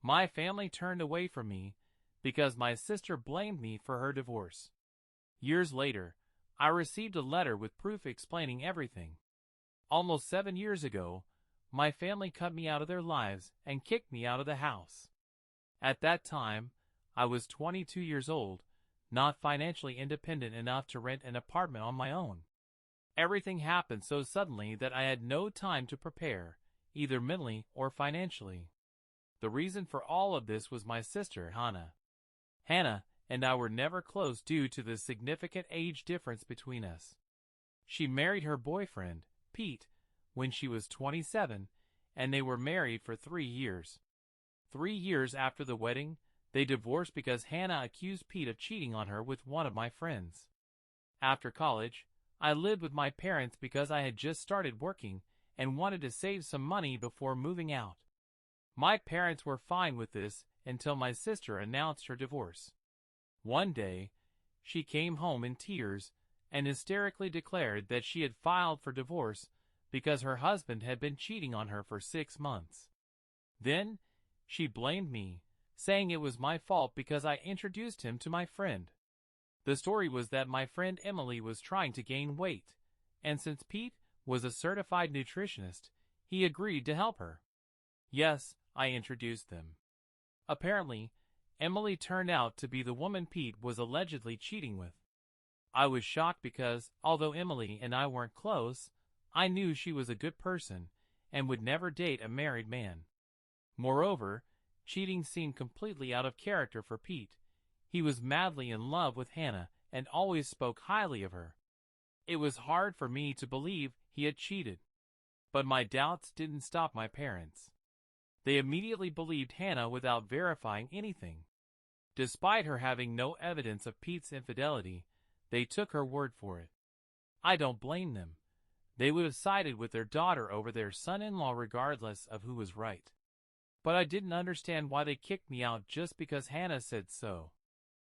My family turned away from me because my sister blamed me for her divorce. Years later, I received a letter with proof explaining everything. Almost 7 years ago, my family cut me out of their lives and kicked me out of the house. At that time, I was 22 years old, not financially independent enough to rent an apartment on my own. Everything happened so suddenly that I had no time to prepare, either mentally or financially. The reason for all of this was my sister, Hannah. Hannah and I were never close due to the significant age difference between us. She married her boyfriend, Pete, when she was 27, and they were married for 3 years. 3 years after the wedding, they divorced because Hannah accused Pete of cheating on her with one of my friends. After college, I lived with my parents because I had just started working and wanted to save some money before moving out. My parents were fine with this until my sister announced her divorce. One day, she came home in tears and hysterically declared that she had filed for divorce because her husband had been cheating on her for 6 months. Then, she blamed me, saying it was my fault because I introduced him to my friend. The story was that my friend Emily was trying to gain weight, and since Pete was a certified nutritionist, he agreed to help her. Yes, I introduced them. Apparently, Emily turned out to be the woman Pete was allegedly cheating with. I was shocked because, although Emily and I weren't close, I knew she was a good person and would never date a married man. Moreover, cheating seemed completely out of character for Pete. He was madly in love with Hannah and always spoke highly of her. It was hard for me to believe he had cheated. But my doubts didn't stop my parents. They immediately believed Hannah without verifying anything. Despite her having no evidence of Pete's infidelity, they took her word for it. I don't blame them. They would have sided with their daughter over their son-in-law regardless of who was right. But I didn't understand why they kicked me out just because Hannah said so.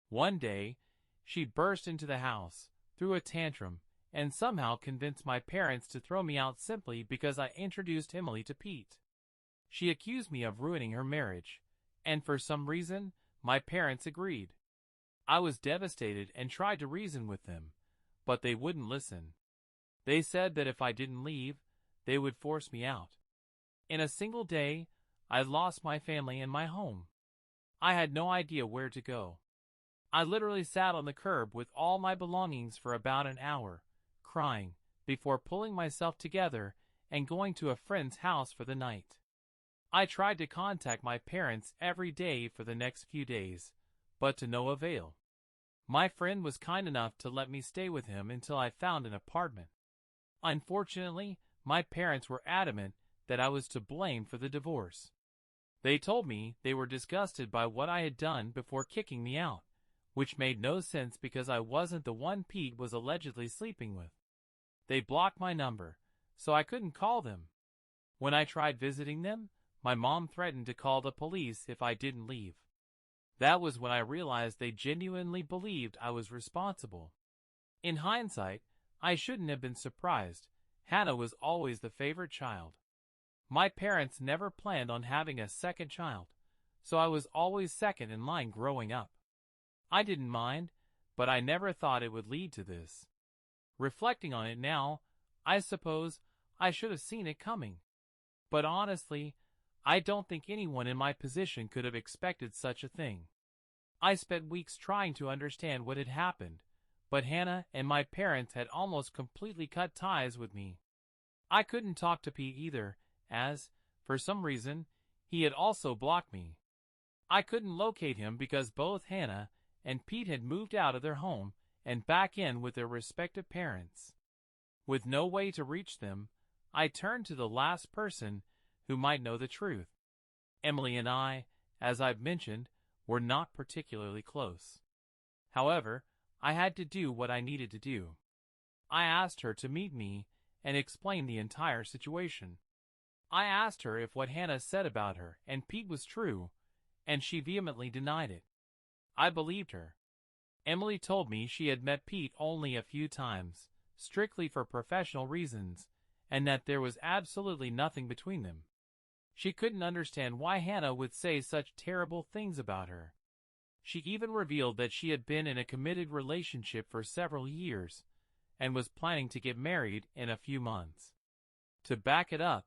One day, she burst into the house, threw a tantrum, and somehow convinced my parents to throw me out simply because I introduced Emily to Pete. She accused me of ruining her marriage, and for some reason, my parents agreed. I was devastated and tried to reason with them, but they wouldn't listen. They said that if I didn't leave, they would force me out. In a single day, I lost my family and my home. I had no idea where to go. I literally sat on the curb with all my belongings for about an hour, crying, before pulling myself together and going to a friend's house for the night. I tried to contact my parents every day for the next few days, but to no avail. My friend was kind enough to let me stay with him until I found an apartment. Unfortunately, my parents were adamant that I was to blame for the divorce. They told me they were disgusted by what I had done before kicking me out, which made no sense because I wasn't the one Pete was allegedly sleeping with. They blocked my number, so I couldn't call them. When I tried visiting them, my mom threatened to call the police if I didn't leave. That was when I realized they genuinely believed I was responsible. In hindsight, I shouldn't have been surprised. Hannah was always the favorite child. My parents never planned on having a second child, so I was always second in line growing up. I didn't mind, but I never thought it would lead to this. Reflecting on it now, I suppose I should have seen it coming. But honestly, I don't think anyone in my position could have expected such a thing. I spent weeks trying to understand what had happened, but Hannah and my parents had almost completely cut ties with me. I couldn't talk to Pete either, as, for some reason, he had also blocked me. I couldn't locate him because both Hannah and Pete had moved out of their home and back in with their respective parents. With no way to reach them, I turned to the last person who might know the truth. Emily and I, as I've mentioned, were not particularly close. However, I had to do what I needed to do. I asked her to meet me and explain the entire situation. I asked her if what Hannah said about her and Pete was true, and she vehemently denied it. I believed her. Emily told me she had met Pete only a few times, strictly for professional reasons, and that there was absolutely nothing between them. She couldn't understand why Hannah would say such terrible things about her. She even revealed that she had been in a committed relationship for several years and was planning to get married in a few months. To back it up,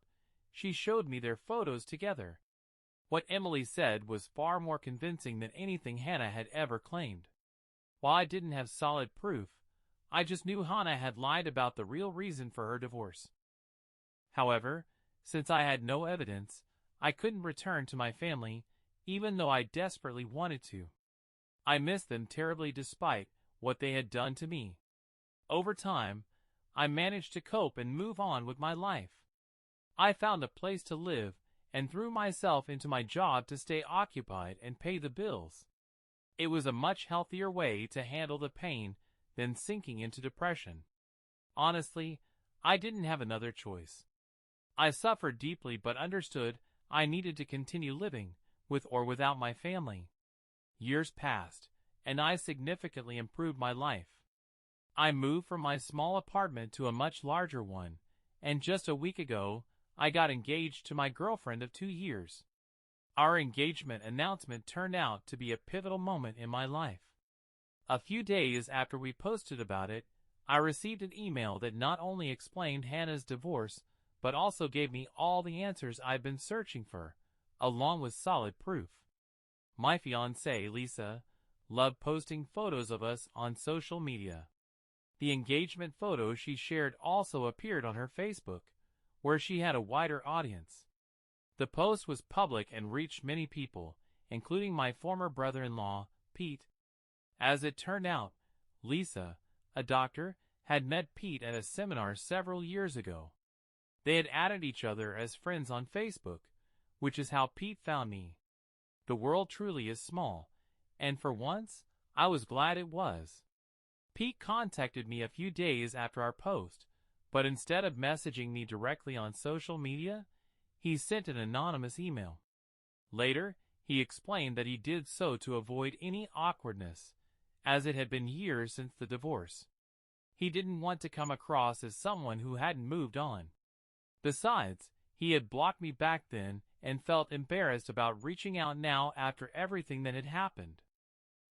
she showed me their photos together. What Emily said was far more convincing than anything Hannah had ever claimed. While I didn't have solid proof, I just knew Hannah had lied about the real reason for her divorce. However, since I had no evidence, I couldn't return to my family, even though I desperately wanted to. I missed them terribly despite what they had done to me. Over time, I managed to cope and move on with my life. I found a place to live and threw myself into my job to stay occupied and pay the bills. It was a much healthier way to handle the pain than sinking into depression. Honestly, I didn't have another choice. I suffered deeply but understood I needed to continue living, with or without my family. Years passed, and I significantly improved my life. I moved from my small apartment to a much larger one, and just a week ago, I got engaged to my girlfriend of 2 years. Our engagement announcement turned out to be a pivotal moment in my life. A few days after we posted about it, I received an email that not only explained Hannah's divorce, but also gave me all the answers I've been searching for, along with solid proof. My fiancée, Lisa, loved posting photos of us on social media. The engagement photo she shared also appeared on her Facebook, where she had a wider audience. The post was public and reached many people, including my former brother-in-law, Pete. As it turned out, Lisa, a doctor, had met Pete at a seminar several years ago. They had added each other as friends on Facebook, which is how Pete found me. The world truly is small, and for once, I was glad it was. Pete contacted me a few days after our post, but instead of messaging me directly on social media, he sent an anonymous email. Later, he explained that he did so to avoid any awkwardness, as it had been years since the divorce. He didn't want to come across as someone who hadn't moved on. Besides, he had blocked me back then and felt embarrassed about reaching out now after everything that had happened.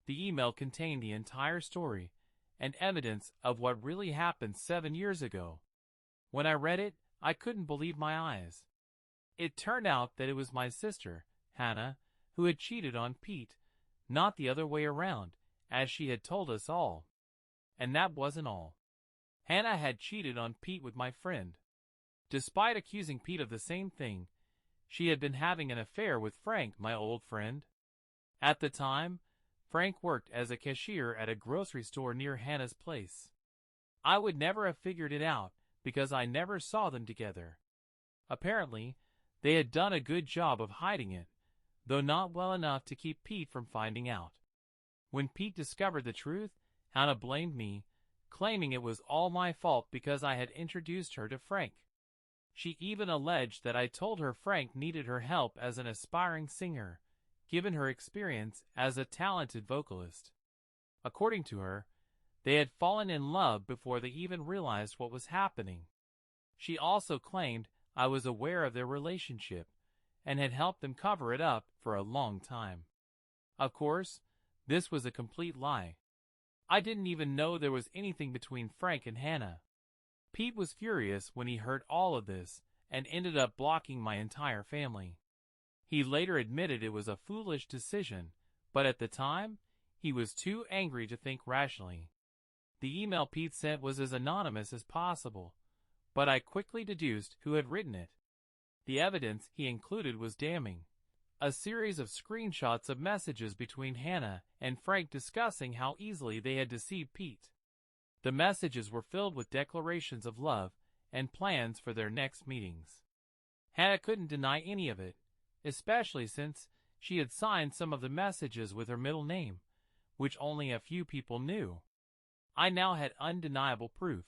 The email contained the entire story and evidence of what really happened 7 years ago. When I read it, I couldn't believe my eyes. It turned out that it was my sister, Hannah, who had cheated on Pete, not the other way around, as she had told us all. And that wasn't all. Hannah had cheated on Pete with my friend. Despite accusing Pete of the same thing, she had been having an affair with Frank, my old friend. At the time, Frank worked as a cashier at a grocery store near Hannah's place. I would never have figured it out because I never saw them together. Apparently, they had done a good job of hiding it, though not well enough to keep Pete from finding out. When Pete discovered the truth, Hannah blamed me, claiming it was all my fault because I had introduced her to Frank. She even alleged that I told her Frank needed her help as an aspiring singer, given her experience as a talented vocalist. According to her, they had fallen in love before they even realized what was happening. She also claimed I was aware of their relationship and had helped them cover it up for a long time. Of course, this was a complete lie. I didn't even know there was anything between Frank and Hannah. Pete was furious when he heard all of this and ended up blocking my entire family. He later admitted it was a foolish decision, but at the time, he was too angry to think rationally. The email Pete sent was as anonymous as possible, but I quickly deduced who had written it. The evidence he included was damning. A series of screenshots of messages between Hannah and Frank discussing how easily they had deceived Pete. The messages were filled with declarations of love and plans for their next meetings. Hannah couldn't deny any of it, especially since she had signed some of the messages with her middle name, which only a few people knew. I now had undeniable proof.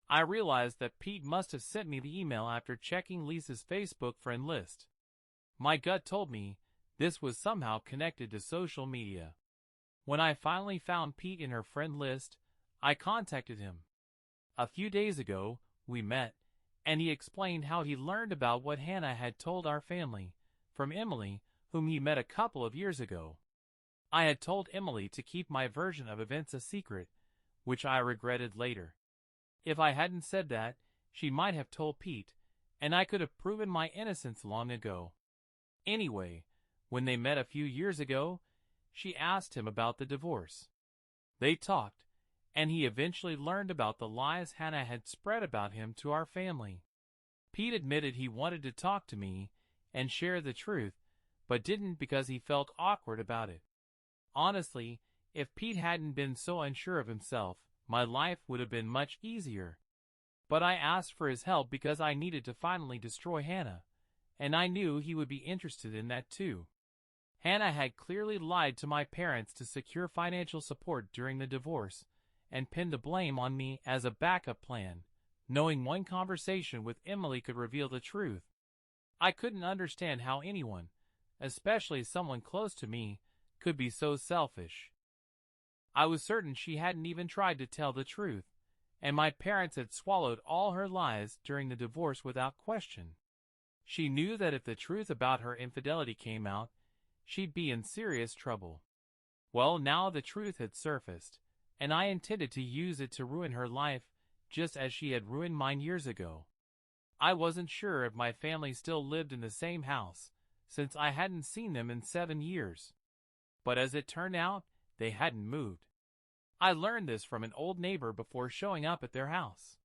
I realized that Pete must have sent me the email after checking Lisa's Facebook friend list. My gut told me this was somehow connected to social media. When I finally found Pete in her friend list, I contacted him. A few days ago, we met, and he explained how he learned about what Hannah had told our family from Emily, whom he met a couple of years ago. I had told Emily to keep my version of events a secret, which I regretted later. If I hadn't said that, she might have told Pete, and I could have proven my innocence long ago. Anyway, when they met a few years ago, she asked him about the divorce. They talked, and he eventually learned about the lies Hannah had spread about him to our family. Pete admitted he wanted to talk to me and share the truth, but didn't because he felt awkward about it. Honestly, if Pete hadn't been so unsure of himself, my life would have been much easier. But I asked for his help because I needed to finally destroy Hannah, and I knew he would be interested in that too. Hannah had clearly lied to my parents to secure financial support during the divorce, and pinned the blame on me as a backup plan, knowing one conversation with Emily could reveal the truth. I couldn't understand how anyone, especially someone close to me, could be so selfish. I was certain she hadn't even tried to tell the truth, and my parents had swallowed all her lies during the divorce without question. She knew that if the truth about her infidelity came out, she'd be in serious trouble. Well, now the truth had surfaced, and I intended to use it to ruin her life just as she had ruined mine years ago. I wasn't sure if my family still lived in the same house, since I hadn't seen them in 7 years. But as it turned out, they hadn't moved. I learned this from an old neighbor before showing up at their house.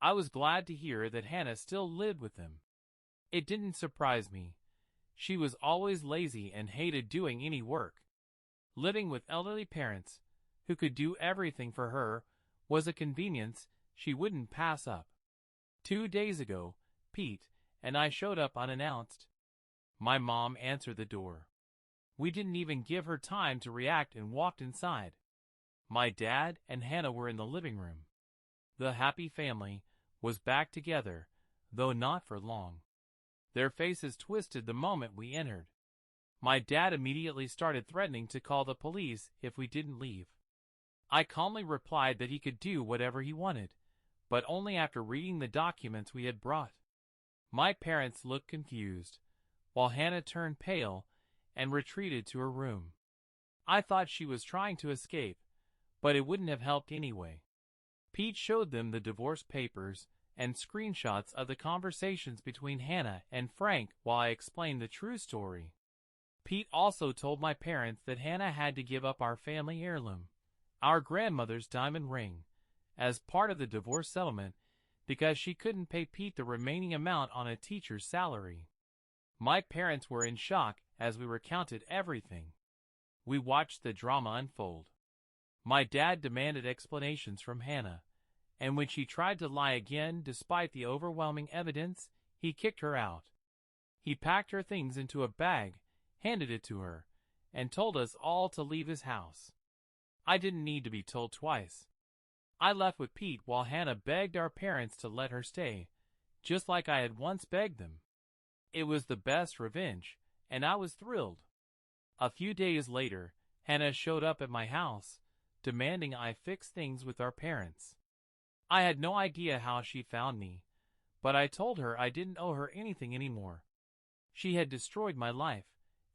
I was glad to hear that Hannah still lived with them. It didn't surprise me. She was always lazy and hated doing any work. Living with elderly parents, who could do everything for her, was a convenience she wouldn't pass up. 2 days ago, Pete and I showed up unannounced. My mom answered the door. We didn't even give her time to react and walked inside. My dad and Hannah were in the living room. The happy family was back together, though not for long. Their faces twisted the moment we entered. My dad immediately started threatening to call the police if we didn't leave. I calmly replied that he could do whatever he wanted, but only after reading the documents we had brought. My parents looked confused, while Hannah turned pale and retreated to her room. I thought she was trying to escape, but it wouldn't have helped anyway. Pete showed them the divorce papers and screenshots of the conversations between Hannah and Frank while I explained the true story. Pete also told my parents that Hannah had to give up our family heirloom, our grandmother's diamond ring, as part of the divorce settlement because she couldn't pay Pete the remaining amount on a teacher's salary. My parents were in shock as we recounted everything. We watched the drama unfold. My dad demanded explanations from Hannah, and when she tried to lie again despite the overwhelming evidence, he kicked her out. He packed her things into a bag, handed it to her, and told us all to leave his house. I didn't need to be told twice. I left with Pete while Hannah begged our parents to let her stay, just like I had once begged them. It was the best revenge, and I was thrilled. A few days later, Hannah showed up at my house, demanding I fix things with our parents. I had no idea how she found me, but I told her I didn't owe her anything anymore. She had destroyed my life,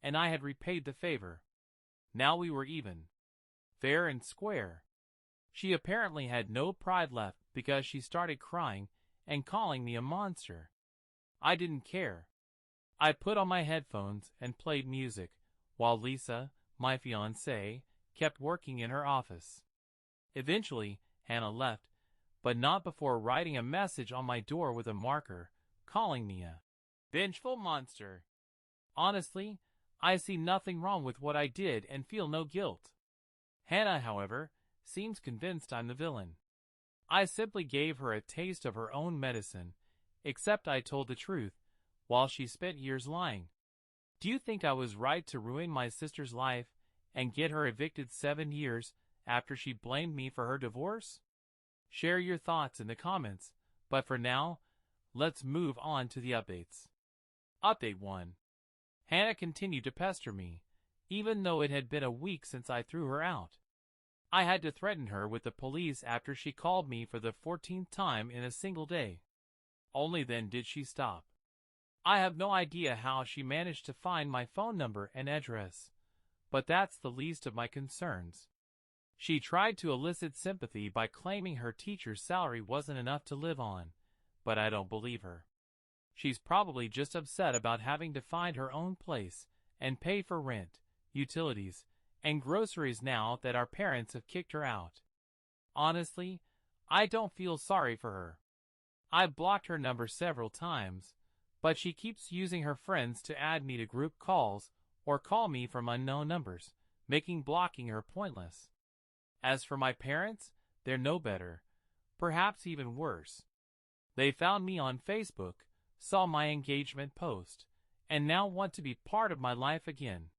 and I had repaid the favor. Now we were even. Fair and square. She apparently had no pride left because she started crying and calling me a monster. I didn't care. I put on my headphones and played music, while Lisa, my fiancée, kept working in her office. Eventually, Hannah left, but not before writing a message on my door with a marker, calling me a vengeful monster. Honestly, I see nothing wrong with what I did and feel no guilt. Hannah, however, seems convinced I'm the villain. I simply gave her a taste of her own medicine, except I told the truth, while she spent years lying. Do you think I was right to ruin my sister's life and get her evicted 7 years after she blamed me for her divorce? Share your thoughts in the comments, but for now, let's move on to the updates. Update 1. Hannah continued to pester me, even though it had been a week since I threw her out. I had to threaten her with the police after she called me for the 14th time in a single day. Only then did she stop. I have no idea how she managed to find my phone number and address, but that's the least of my concerns. She tried to elicit sympathy by claiming her teacher's salary wasn't enough to live on, but I don't believe her. She's probably just upset about having to find her own place and pay for rent, utilities, and groceries now that our parents have kicked her out. Honestly, I don't feel sorry for her. I've blocked her number several times, but she keeps using her friends to add me to group calls or call me from unknown numbers, making blocking her pointless. As for my parents, they're no better, perhaps even worse. They found me on Facebook, saw my engagement post, and now want to be part of my life again.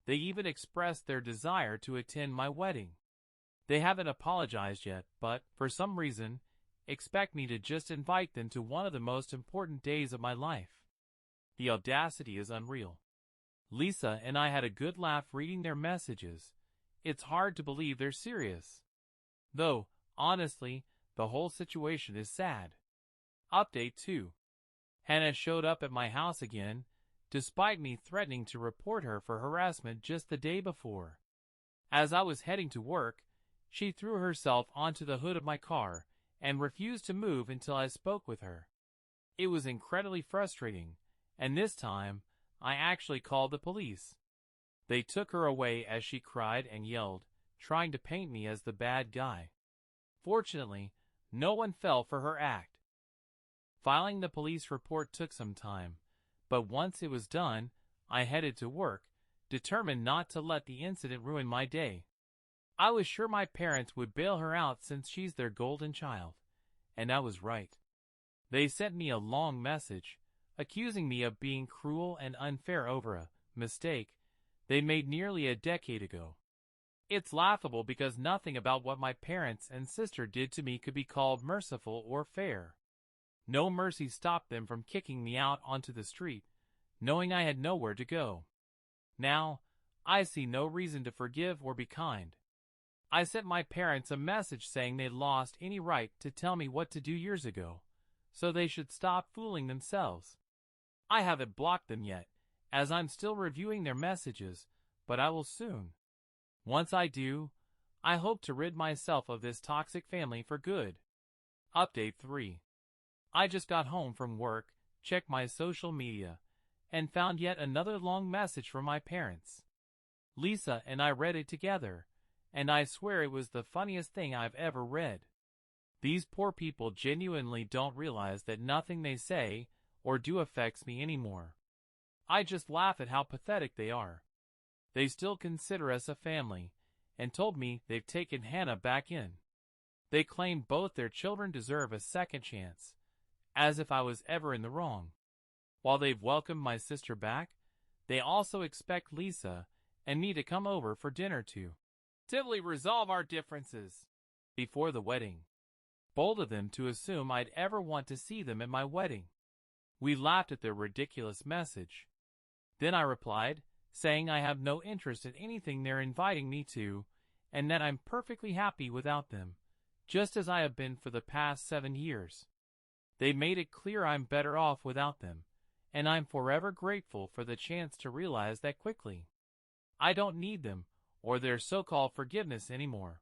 They even expressed their desire to attend my wedding. They haven't apologized yet, but, for some reason, expect me to just invite them to one of the most important days of my life. The audacity is unreal. Lisa and I had a good laugh reading their messages. It's hard to believe they're serious. Though, honestly, the whole situation is sad. Update 2. Hannah showed up at my house again, despite me threatening to report her for harassment just the day before. As I was heading to work, she threw herself onto the hood of my car and refused to move until I spoke with her. It was incredibly frustrating, and this time, I actually called the police. They took her away as she cried and yelled, trying to paint me as the bad guy. Fortunately, no one fell for her act. Filing the police report took some time, but once it was done, I headed to work, determined not to let the incident ruin my day. I was sure my parents would bail her out since she's their golden child, and I was right. They sent me a long message, accusing me of being cruel and unfair over a mistake they made nearly a decade ago. It's laughable because nothing about what my parents and sister did to me could be called merciful or fair. No mercy stopped them from kicking me out onto the street, knowing I had nowhere to go. Now, I see no reason to forgive or be kind. I sent my parents a message saying they'd lost any right to tell me what to do years ago, so they should stop fooling themselves. I haven't blocked them yet, as I'm still reviewing their messages, but I will soon. Once I do, I hope to rid myself of this toxic family for good. Update 3. I just got home from work, checked my social media, and found yet another long message from my parents. Lisa and I read it together, and I swear it was the funniest thing I've ever read. These poor people genuinely don't realize that nothing they say or do affects me anymore. I just laugh at how pathetic they are. They still consider us a family, and told me they've taken Hannah back in. They claim both their children deserve a second chance, as if I was ever in the wrong. While they've welcomed my sister back, they also expect Lisa and me to come over for dinner to simply resolve our differences before the wedding. Bold of them to assume I'd ever want to see them at my wedding. We laughed at their ridiculous message. Then I replied, saying I have no interest in anything they're inviting me to, and that I'm perfectly happy without them, just as I have been for the past 7 years. They made it clear I'm better off without them, and I'm forever grateful for the chance to realize that quickly. I don't need them, or their so-called forgiveness anymore.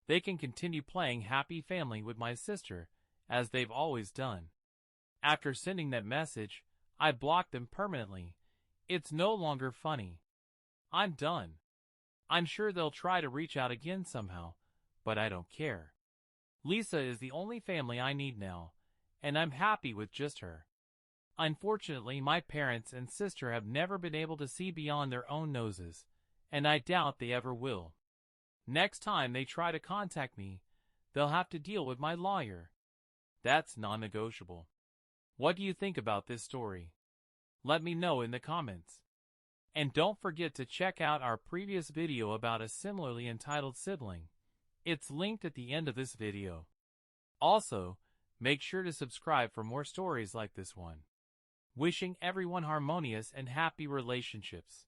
They can continue playing happy family with my sister, as they've always done. After sending that message, I blocked them permanently. It's no longer funny. I'm done. I'm sure they'll try to reach out again somehow, but I don't care. Lisa is the only family I need now, and I'm happy with just her. Unfortunately, my parents and sister have never been able to see beyond their own noses, and I doubt they ever will. Next time they try to contact me, they'll have to deal with my lawyer. That's non-negotiable. What do you think about this story? Let me know in the comments. And don't forget to check out our previous video about a similarly entitled sibling. It's linked at the end of this video. Also, make sure to subscribe for more stories like this one. Wishing everyone harmonious and happy relationships.